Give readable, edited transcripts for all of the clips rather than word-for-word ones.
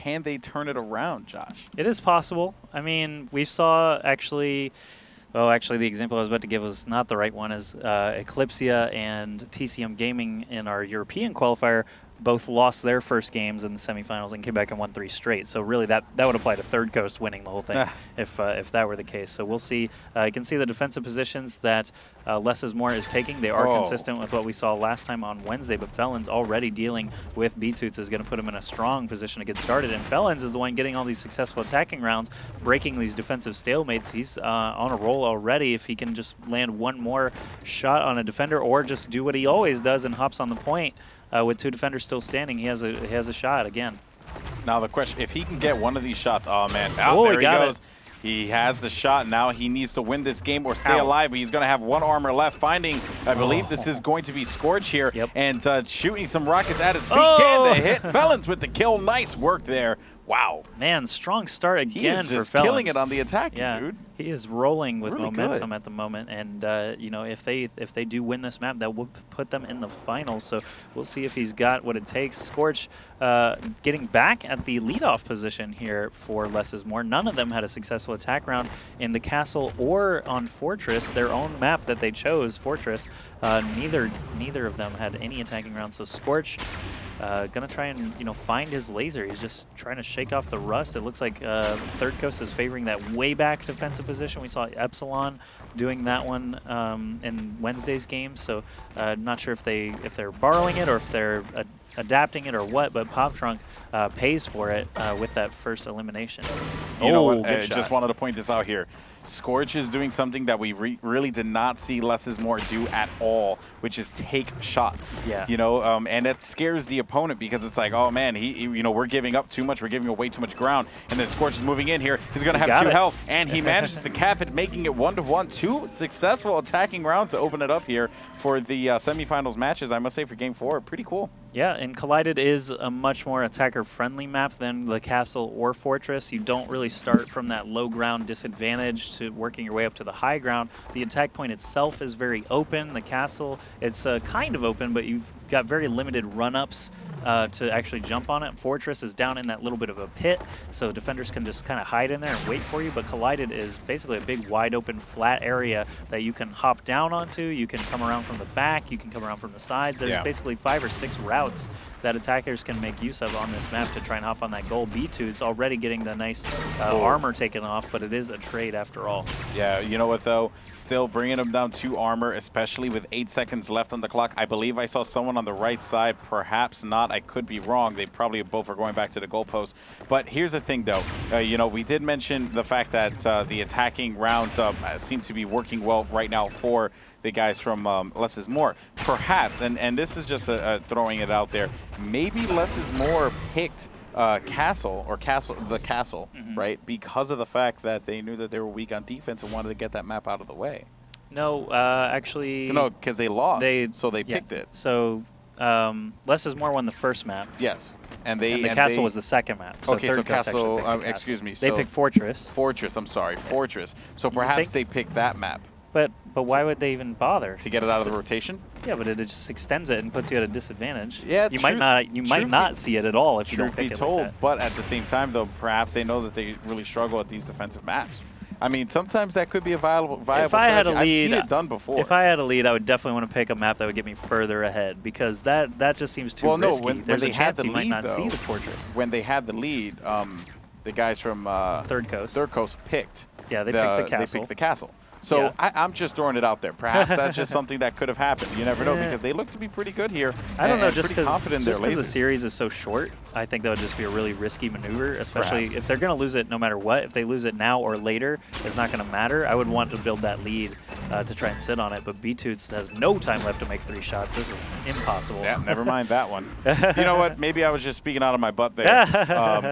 can they turn it around, Josh? It is possible. I mean, we saw actually. Oh, actually, the example I was about to give was not the right one. Is Eclipsia and TCM Gaming in our European qualifier both lost their first games in the semifinals and came back and won 3 straight. So really, that would apply to ThirdCoast winning the whole thing if that were the case. So we'll see. You can see the defensive positions that Less is More is taking. They are consistent with what we saw last time on Wednesday, but Felons already dealing with B-Toots is going to put him in a strong position to get started. And Felons is the one getting all these successful attacking rounds, breaking these defensive stalemates. He's on a roll already. If he can just land one more shot on a defender or just do what he always does and hops on the point, with 2 defenders still standing, he has a shot again. Now the question, if he can get one of these shots, oh man, there he goes. He has the shot. Now he needs to win this game or stay alive. But he's going to have 1 armor left. Finding, I believe this is going to be Scorch here. And shooting some rockets at his feet. Getting the hit. Felons with the kill. Nice work there. Wow. Man, strong start again for Felons. He is just killing it on the attack, dude. He is rolling with momentum at the moment, and you know, if they do win this map, that will put them in the finals. So we'll see if he's got what it takes. Scorch getting back at the leadoff position here for Less is More. None of them had a successful attack round in the castle or on Fortress, their own map that they chose, Fortress. Neither of them had any attacking rounds. So Scorch gonna try and find his laser. He's just trying to shake off the rust. It looks like ThirdCoast is favoring that way back defensive position. We saw Epsilon doing that one in Wednesday's game. So not sure if they're borrowing it or if they're adapting it or what. But Pop Trunk pays for it with that first elimination. You know what? I just wanted to point this out here. Scorch is doing something that we really did not see Less is More do at all, which is take shots. Yeah. And it scares the opponent because it's like, oh man, we're giving up too much, we're giving away too much ground, and then Scorch is moving in here. He's gonna have 2 health, and he manages to cap it, making it 1-1. 2 successful attacking rounds to open it up here for the semifinals matches. I must say for Game 4, pretty cool. Yeah, and Collided is a much more attacker-friendly map than the Castle or Fortress. You don't really start from that low ground disadvantage to working your way up to the high ground. The attack point itself is very open. The Castle, it's kind of open, but you've got very limited run-ups to actually jump on it. Fortress is down in that little bit of a pit, so defenders can just kind of hide in there and wait for you, but Collided is basically a big wide open flat area that you can hop down onto. You can come around from the back, you can come around from the sides. There's basically 5 or 6 routes that attackers can make use of on this map to try and hop on that goal. B2 is already getting the nice armor taken off, but it is a trade after all. Yeah, you know what though? Still bringing them down 2 armor, especially with 8 seconds left on the clock. I believe I saw someone on the right side, perhaps not. I could be wrong. They probably both are going back to the goalpost. But here's the thing though. We did mention the fact that the attacking rounds seem to be working well right now for the guys from Less is More. Perhaps, and this is just throwing it out there, maybe Less is More picked the Castle, right? Because of the fact that they knew that they were weak on defense and wanted to get that map out of the way. No, actually... No, because they lost, so they picked it. So Less is More won the first map. Yes. And the Castle was the second map. So okay, so Castle, excuse me. They picked Fortress. Fortress, I'm sorry, Fortress. So perhaps they picked that map. But why would they even bother? To get it out of the rotation? Yeah, but it just extends it and puts you at a disadvantage. Yeah, you might not see it at all if you don't pick it like that. But at the same time, though, perhaps they know that they really struggle at these defensive maps. I mean, sometimes that could be a viable if I had a lead, I've seen it done before. If I had a lead, I would definitely want to pick a map that would get me further ahead because that just seems too risky. When There's they a had chance the you might lead, not though, see the Fortress. When they had the lead, the guys from ThirdCoast picked. Yeah, they picked the Castle. They picked the Castle. So I'm just throwing it out there. Perhaps that's just something that could have happened. You never know because they look to be pretty good here. I don't know, just because the series is so short, I think that would just be a really risky maneuver, especially if they're going to lose it no matter what. If they lose it now or later, it's not going to matter. I would want to build that lead to try and sit on it, but B-Toots has no time left to make 3 shots. This is impossible. Yeah, never mind that one. You know what? Maybe I was just speaking out of my butt there.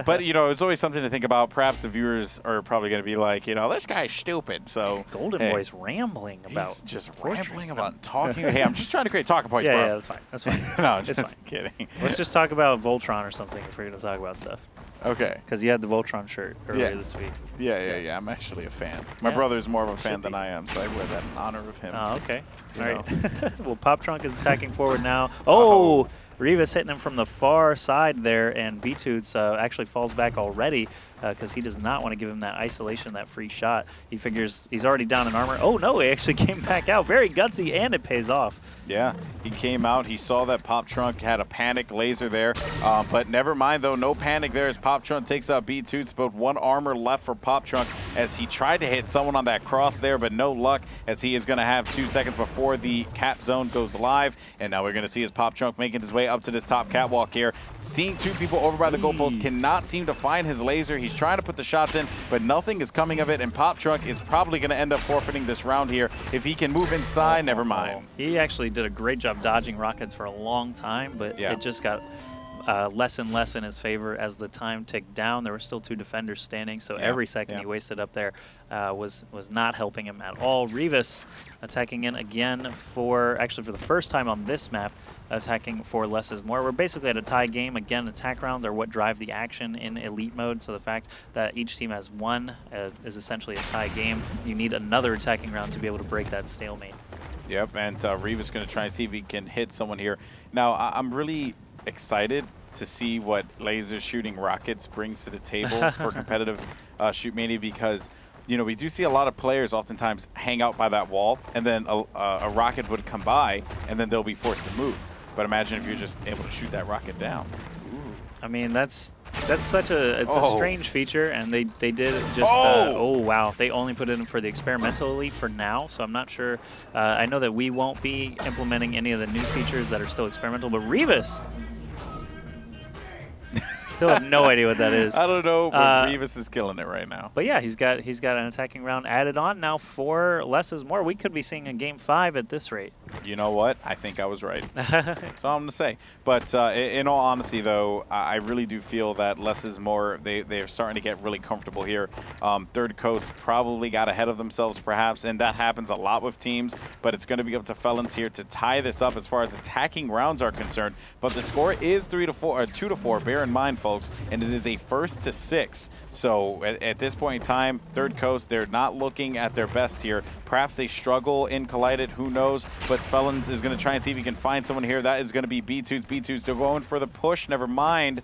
But, it's always something to think about. Perhaps the viewers are probably going to be like, this guy's stupid. So Golden Boy's rambling about. He's just rambling about talking. Hey, I'm just trying to create talking points, bro. Yeah, that's fine. That's fine. No, just kidding. Let's just talk about Voltron or something if we're going to talk about stuff. Okay. Because you had the Voltron shirt earlier this week. Yeah. I'm actually a fan. My brother's more of a fan than I am, so I wear that in honor of him. Oh, okay. All right. Well, Pop Trunk is attacking forward now. Oh! Rivas hitting him from the far side there, and B-Toots actually falls back already because he does not want to give him that isolation, that free shot. He figures he's already down in armor. Oh, no, he actually came back out. Very gutsy, and it pays off. Yeah, he came out. He saw that Pop Trunk had a panic laser there, but never mind, though. No panic there as Pop Trunk takes out B-Toots, but 1 armor left for Pop Trunk as he tried to hit someone on that cross there, but no luck as he is going to have 2 seconds before the cap zone goes live. And now we're going to see his Pop Trunk making his way up to this top catwalk here. Seeing 2 people over by the goalpost, cannot seem to find his laser. He's trying to put the shots in, but nothing is coming of it, and Pop Trunk is probably going to end up forfeiting this round here. If he can move inside, never mind. He actually did a great job dodging rockets for a long time, but it just got less and less in his favor as the time ticked down. There were still 2 defenders standing, so every second he wasted up there was not helping him at all. Rivas attacking in again for the first time on this map, attacking for less is more. We're basically at a tie game. Again, attack rounds are what drive the action in elite mode, so the fact that each team has 1 is essentially a tie game. You need another attacking round to be able to break that stalemate. Yep, and Rivas going to try and see if he can hit someone here. Now, I'm really excited to see what laser shooting rockets brings to the table for competitive Shootmania, because you know, we do see a lot of players oftentimes hang out by that wall, and then a rocket would come by, and then they'll be forced to move. But imagine if you're just able to shoot that rocket down. Ooh. I mean, that's such a a strange feature, and they did just oh wow, they only put it in for the experimental elite for now, so I'm not sure. I know that we won't be implementing any of the new features that are still experimental, but Rivas. Still have no idea what that is. I don't know, but Rivas is killing it right now. But yeah, he's got an attacking round added on now for less is more. We could be seeing a game 5 at this rate. You know what? I think I was right. That's all I'm going to say. But in all honesty, though, I really do feel that less is more. They're starting to get really comfortable here. ThirdCoast probably got ahead of themselves, perhaps, and that happens a lot with teams. But it's going to be up to Felons here to tie this up as far as attacking rounds are concerned. But the score is 2-4. Bear in mind, folks, and it is a 1st to 6. So at this point in time, ThirdCoast, they're not looking at their best here. Perhaps they struggle in Collided, who knows? But Felons is going to try and see if he can find someone here. That is going to be B-Toots. B-Toots still going for the push. Never mind.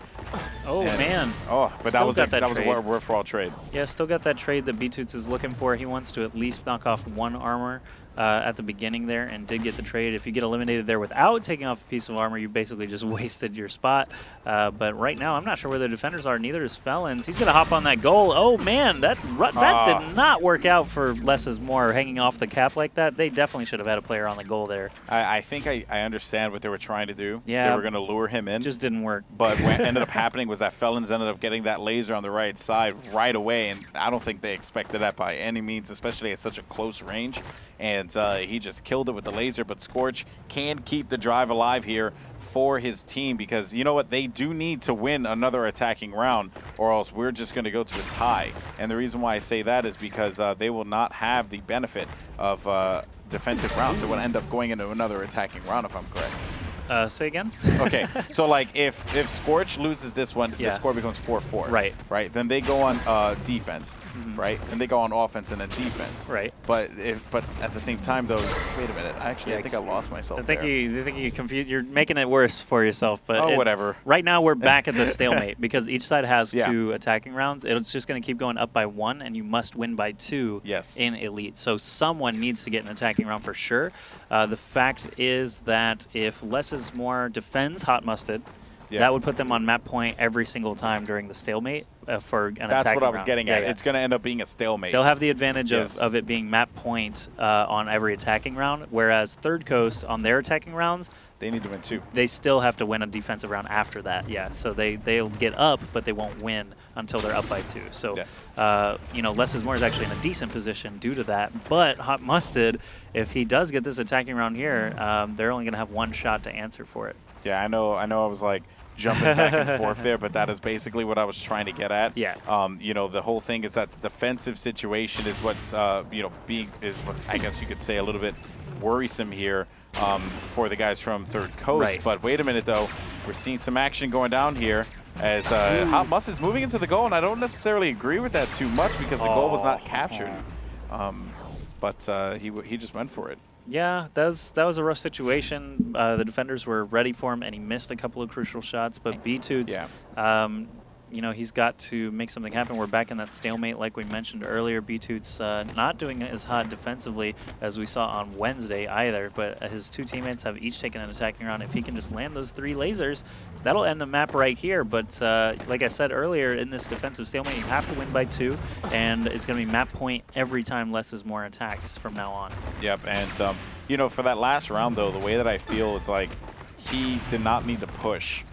Oh, man. Oh, but that was a worthwhile trade. Yeah, still got that trade that B-Toots is looking for. He wants to at least knock off 1 armor at the beginning there, and did get the trade. If you get eliminated there without taking off a piece of armor, you basically just wasted your spot. But right now, I'm not sure where the defenders are. Neither is Felons. He's going to hop on that goal. Oh, man, that did not work out for less is more. Hanging off the cap like that, they definitely should have had a player on the goal there. I think I understand what they were trying to do. Yeah. They were going to lure him in. Just didn't work. But what ended up happening was that Felons ended up getting that laser on the right side right away, and I don't think they expected that by any means, especially at such a close range. And he just killed it with the laser, but Scorch can keep the drive alive here for his team, because you know what, they do need to win another attacking round, or else we're just going to go to a tie. And the reason why I say that is because they will not have the benefit of defensive rounds. It will end up going into another attacking round, if I'm correct. Say again? Okay, so like if Scorch loses this one, the score becomes 4-4. Right. Right. Then they go on defense, right? Then they go on offense and then defense. Right. But at the same time, though, wait a minute. Actually, I think I lost myself. I think you confused. You're making it worse for yourself. But whatever. Right now we're back at the stalemate because each side has 2 attacking rounds. It's just going to keep going up by 1, and you must win by 2 in elite. So someone needs to get an attacking round for sure. The fact is that if less is more defends Hot Musted, that would put them on map point every single time during the stalemate for an attacking round. That's what I was getting at. It's going to end up being a stalemate. They'll have the advantage of it being map point on every attacking round, whereas ThirdCoast on their attacking rounds, they need to win 2. They still have to win a defensive round after that, So they'll get up, but they won't win until they're up by 2. So, you know, Less is More is actually in a decent position due to that. But Hot Musted, if he does get this attacking round here, they're only going to have 1 shot to answer for it. Yeah, I know. I was like jumping back and forth there, but that is basically what I was trying to get at. Yeah. You know, the whole thing is that the defensive situation is what's you know, what I guess you could say a little bit worrisome here for the guys from ThirdCoast. Right. But wait a minute, though, we're seeing some action going down here as Hot Must is moving into the goal, and I don't necessarily agree with that too much because the goal was not captured. But he just went for it. Yeah, that was a rough situation. The defenders were ready for him, and he missed a couple of crucial shots. But B-Toots, you know, he's got to make something happen. We're back in that stalemate like we mentioned earlier. B-Toots not doing as hot defensively as we saw on Wednesday either, but his two teammates have each taken an attacking round. If he can just land those 3 lasers, that'll end the map right here. But like I said earlier, in this defensive stalemate, you have to win by 2, and it's going to be map point every time less is more attacks from now on. Yep, and you know, for that last round though, the way that I feel is like he did not need to push.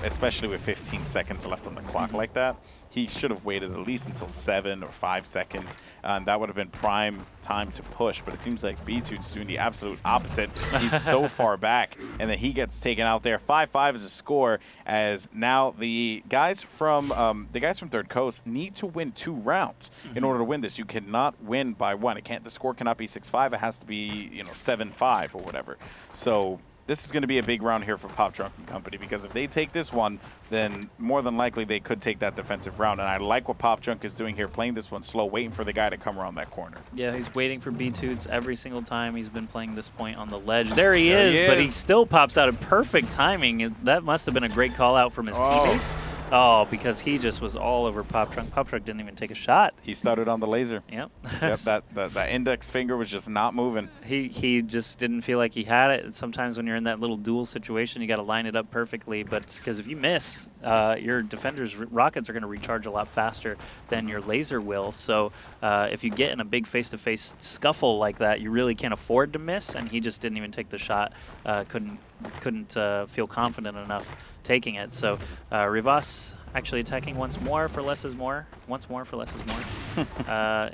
Especially with 15 seconds left on the clock like that. He should have waited at least until 7 or 5 seconds. That would have been prime time to push, but it seems like B2's doing the absolute opposite. He's so far back, and then he gets taken out there. 5-5 is a score, as now the guys from ThirdCoast need to win 2 rounds in order to win this. You cannot win by 1. The score cannot be 6-5. It has to be, you know, 7-5 or whatever. So this is going to be a big round here for Pop Trunk and Company, because if they take this one, then more than likely they could take that defensive round. And I like what Pop Trunk is doing here, playing this one slow, waiting for the guy to come around that corner. Yeah, he's waiting for B-Toots every single time he's been playing this point on the ledge. There he is, but he still pops out in perfect timing. That must have been a great call out from his teammates. Oh, because he just was all over Pop Trunk. Pop Trunk didn't even take a shot. He started on the laser. Yep. Yep, that index finger was just not moving. He just didn't feel like he had it. And sometimes when you're in that little duel situation, you got to line it up perfectly. But because if you miss, your defender's rockets are going to recharge a lot faster than your laser will. So if you get in a big face-to-face scuffle like that, you really can't afford to miss. And he just didn't even take the shot. Couldn't feel confident enough taking it. So Rivas actually attacking once more for less is more. Once more for less is more.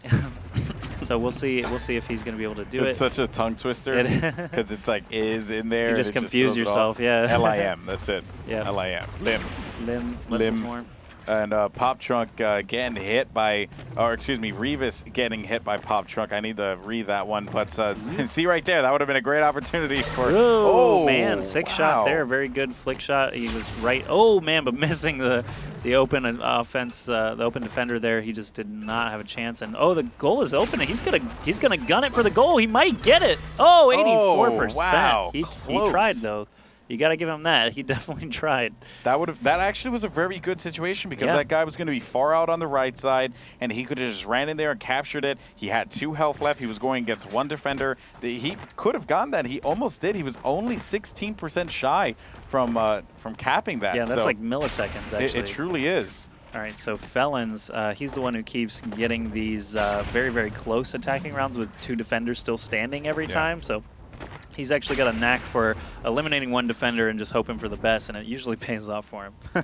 So we'll see if he's going to be able to do it. It's such a tongue twister because it's like is in there. You just confuse yourself, yeah. LIM, that's it. Yeah. LIM. Less is more. And Pop Trunk getting hit by, or excuse me, Revis getting hit by Pop Trunk. I need to read that one, but see right there, that would have been a great opportunity for. Oh man, sick shot there, very good flick shot. He was right. Oh man, but missing the open offense, the open defender there. He just did not have a chance. And oh, the goal is open. He's gonna gun it for the goal. He might get it. Oh, 84%. Wow. He tried though. You got to give him that. He definitely tried. That actually was a very good situation, because that guy was going to be far out on the right side, and he could have just ran in there and captured it. He had 2 health left. He was going against 1 defender. He could have gotten that. He almost did. He was only 16% shy from capping that. Yeah, that's like milliseconds, actually. It truly is. All right, so Felons, he's the one who keeps getting these very, very close attacking rounds with 2 defenders still standing every time. So he's actually got a knack for eliminating 1 defender and just hoping for the best, and it usually pays off for him.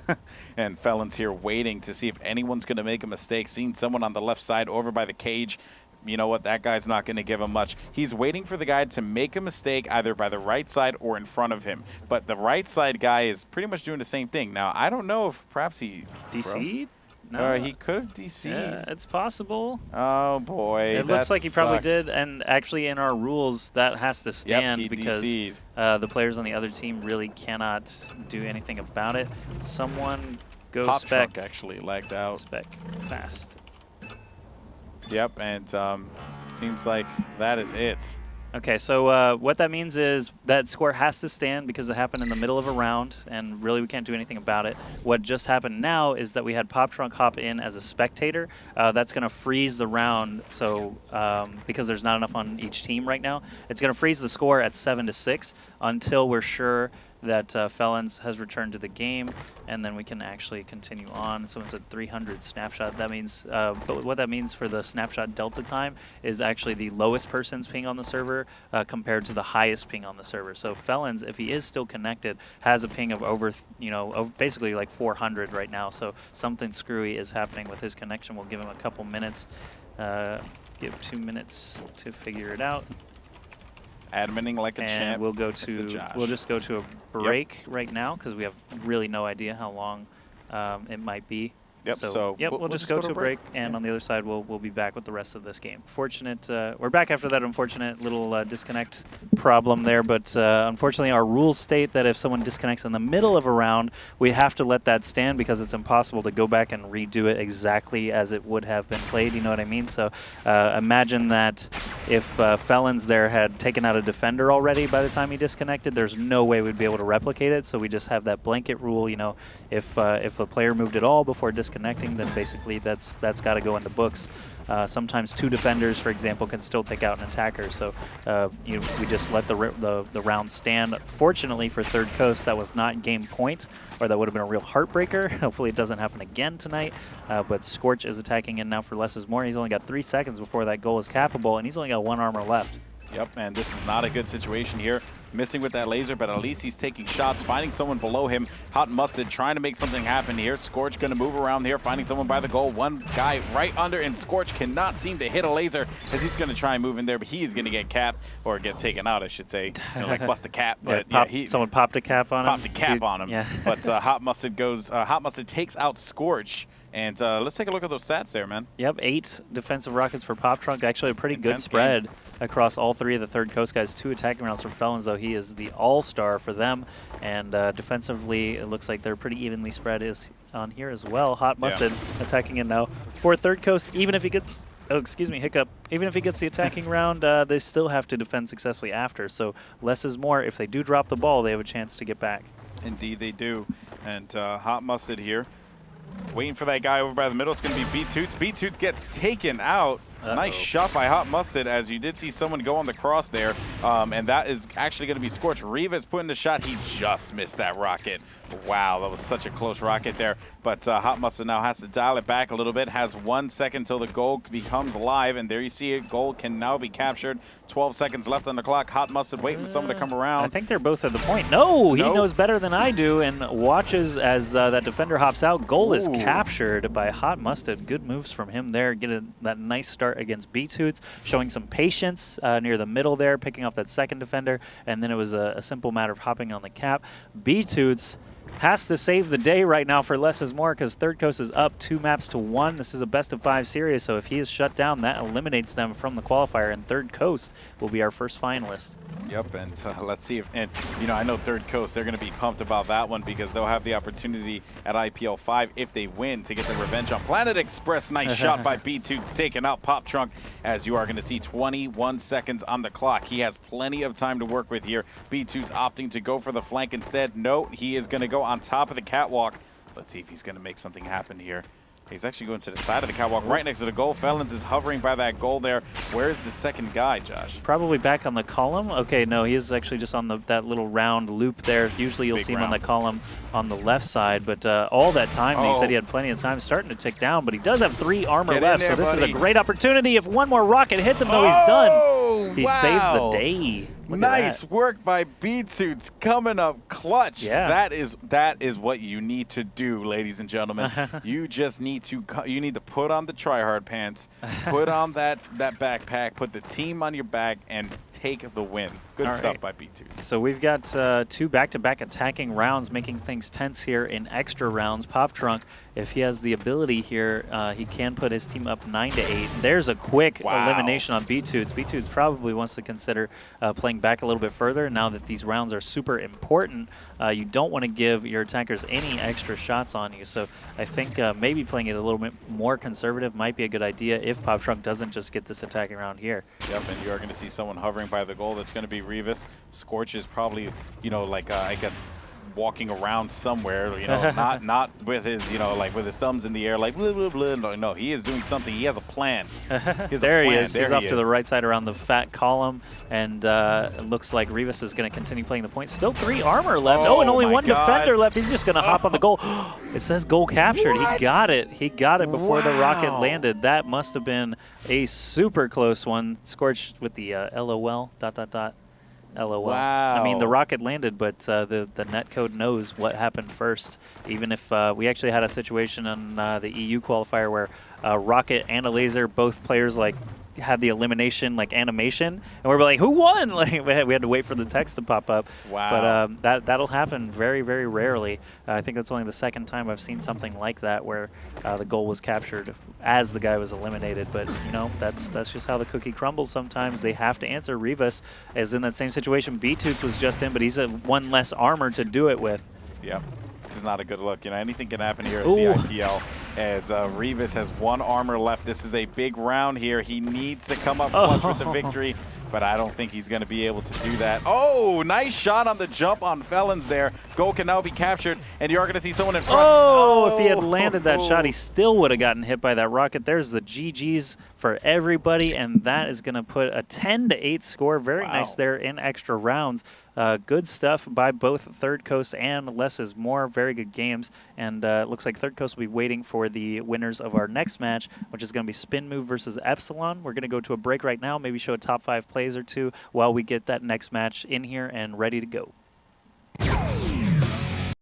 And Felon's here waiting to see if anyone's going to make a mistake. Seeing someone on the left side over by the cage. You know what? That guy's not going to give him much. He's waiting for the guy to make a mistake either by the right side or in front of him. But the right side guy is pretty much doing the same thing. Now, I don't know if perhaps he DC'd? No. He could have DC'd. Yeah, it's possible. Oh, boy. It looks like he probably did. And actually, in our rules, that has to stand because the players on the other team really cannot do anything about it. Someone go Pop spec. Trunk actually lagged out. Spec fast. Yep, and seems like that is it. Okay, so what that means is that score has to stand because it happened in the middle of a round, and really we can't do anything about it. What just happened now is that we had Pop Trunk hop in as a spectator. That's going to freeze the round, so because there's not enough on each team right now, it's going to freeze the score at 7-6 until we're sure that Felons has returned to the game, and then we can actually continue on. Someone said 300 snapshot. That means, but what that means for the snapshot delta time is actually the lowest person's ping on the server compared to the highest ping on the server. So Felons, if he is still connected, has a ping of over, basically like 400 right now. So something screwy is happening with his connection. We'll give him a couple minutes, give 2 minutes to figure it out. Adminning like a champ. We'll just go to a break right now because we have really no idea how long it might be. Yep. So we'll just go to a break, and on the other side, we'll be back with the rest of this game. We're back after that unfortunate little disconnect problem there, but unfortunately, our rules state that if someone disconnects in the middle of a round, we have to let that stand because it's impossible to go back and redo it exactly as it would have been played. You know what I mean? So imagine that if Felons there had taken out a defender already by the time he disconnected, there's no way we'd be able to replicate it. So we just have that blanket rule. You know, if a player moved at all before disconnecting, then basically that's got to go in the books. Sometimes two defenders, for example, can still take out an attacker. So we just let the round stand. Fortunately for Third Coast, that was not game point, or that would have been a real heartbreaker. Hopefully it doesn't happen again tonight. But Scorch is attacking in now for less is more. He's only got 3 seconds before that goal is capable, and he's only got 1 armor left. Yep, and this is not a good situation here. Missing with that laser, but at least he's taking shots, finding someone below him. Hot Mustard trying to make something happen here. Scorch going to move around here, finding someone by the goal. One guy right under, and Scorch cannot seem to hit a laser as he's going to try and move in there, but he is going to get capped, or get taken out, I should say. Like bust a cap. But someone popped a cap on him. Popped a cap on him. Yeah. But Hot Mustard takes out Scorch. And let's take a look at those stats there, man. Yep, 8 defensive rockets for Pop Trunk. Actually, a pretty good spread across all 3 of the Third Coast guys. 2 attacking rounds from Felons, though he is the all-star for them. And defensively, it looks like they're pretty evenly spread on here as well. Hot Mustard attacking in now for Third Coast. Even if he gets, hiccup. Even if he gets the attacking round, they still have to defend successfully after. So less is more. If they do drop the ball, they have a chance to get back. Indeed, they do. And Hot Mustard here, waiting for that guy over by the middle. It's going to be B-Toots. B-Toots gets taken out. Nice shot by Hot Mustard, as you did see someone go on the cross there. And that is actually going to be Scorch. Rivas putting the shot. He just missed that rocket. Wow, that was such a close rocket there. But Hot Mustard now has to dial it back a little bit. Has 1 second till the goal becomes live. And there you see it. Goal can now be captured. 12 seconds left on the clock. Hot Mustard waiting for someone to come around. I think they're both at the point. No, he knows better than I do and watches as that defender hops out. Goal is captured by Hot Mustard. Good moves from him there. Getting that nice start against B-Toots, showing some patience near the middle there, picking off that second defender. And then it was a simple matter of hopping on the cap. B-Toots has to save the day right now for less is more because Third Coast is up 2 maps to 1. This is a best-of-5 series, so if he is shut down, that eliminates them from the qualifier, and Third Coast will be our first finalist. Yep, and let's see if, and you know, I know Third Coast, they're going to be pumped about that one because they'll have the opportunity at IPL5 if they win to get the revenge on Planet Express. Nice shot by B-Toots, taking out Pop Trunk, as you are going to see 21 seconds on the clock. He has plenty of time to work with here. B-Toots opting to go for the flank instead. No, he is going to go on top of the catwalk. Let's see if he's going to make something happen here. He's actually going to the side of the catwalk right next to the goal. Felons is hovering by that goal there. Where's the second guy, Josh? Probably back on the column. Okay, no, he is actually just on that little round loop there. Usually you'll see him on the column on the left side, but all that time, he said he had plenty of time, starting to tick down, but he does have 3 armor left, so this is a great opportunity. If one more rocket hits him, though, he's done. He saves the day. Nice work by B-Toots, coming up clutch. Yeah. That is what you need to do, ladies and gentlemen. You just need to put on the try-hard pants, put on that backpack, put the team on your back, and take the win. Good stuff by B-Toots. So we've got 2 back-to-back attacking rounds, making things tense here in extra rounds. Pop Trunk, if he has the ability here, he can put his team up 9-8. There's a quick elimination on B-Toots. B-Toots probably wants to consider playing back a little bit further now that these rounds are super important. You don't want to give your attackers any extra shots on you. So I think maybe playing it a little bit more conservative might be a good idea if Pop Trunk doesn't just get this attacking round here. Yep, and you are going to see someone hovering by the goal. That's going to be Rivas. Scorch is probably, you know, like I guess walking around somewhere, you know, not with his, you know, like with his thumbs in the air, like blah, blah, blah. No, he is doing something. He has a plan. There he is. He's off to the right side around the fat column, and it looks like Rivas is going to continue playing the point. Still 3 armor left. Oh, and only 1 defender left. He's just going to hop on the goal. It says goal captured. What? He got it. He got it before the rocket landed. That must have been a super close one. Scorch with the LOL, ... LOL. Wow. I mean, the rocket landed, but the netcode knows what happened first. Even if we actually had a situation on the EU qualifier where a rocket and a laser, both players like had the elimination like animation, and we were like, "Who won?" Like we had to wait for the text to pop up. Wow. But that'll happen very, very rarely. I think that's only the second time I've seen something like that where the goal was captured as the guy was eliminated. But you know, that's just how the cookie crumbles. Sometimes they have to answer. Rivas is in that same situation. B-Toots was just in, but he's one less armor to do it with. Yep. This is not a good look. You know, anything can happen here at Ooh. the IPL. As Rivas has 1 armor left. This is a big round here. He needs to come up clutch with the victory, but I don't think he's going to be able to do that. Oh, nice shot on the jump on Felons there. Goal can now be captured, and you are going to see someone in front. Oh, if he had landed that shot, he still would have gotten hit by that rocket. There's the GGs for everybody, and that is going to put a 10-8 score. Very nice there in extra rounds. Good stuff by both Third Coast and Less is More. Very good games. And it looks like Third Coast will be waiting for the winners of our next match, which is going to be Spin Move versus Epsilon. We're going to go to a break right now, maybe show a top 5 plays or two while we get that next match in here and ready to go.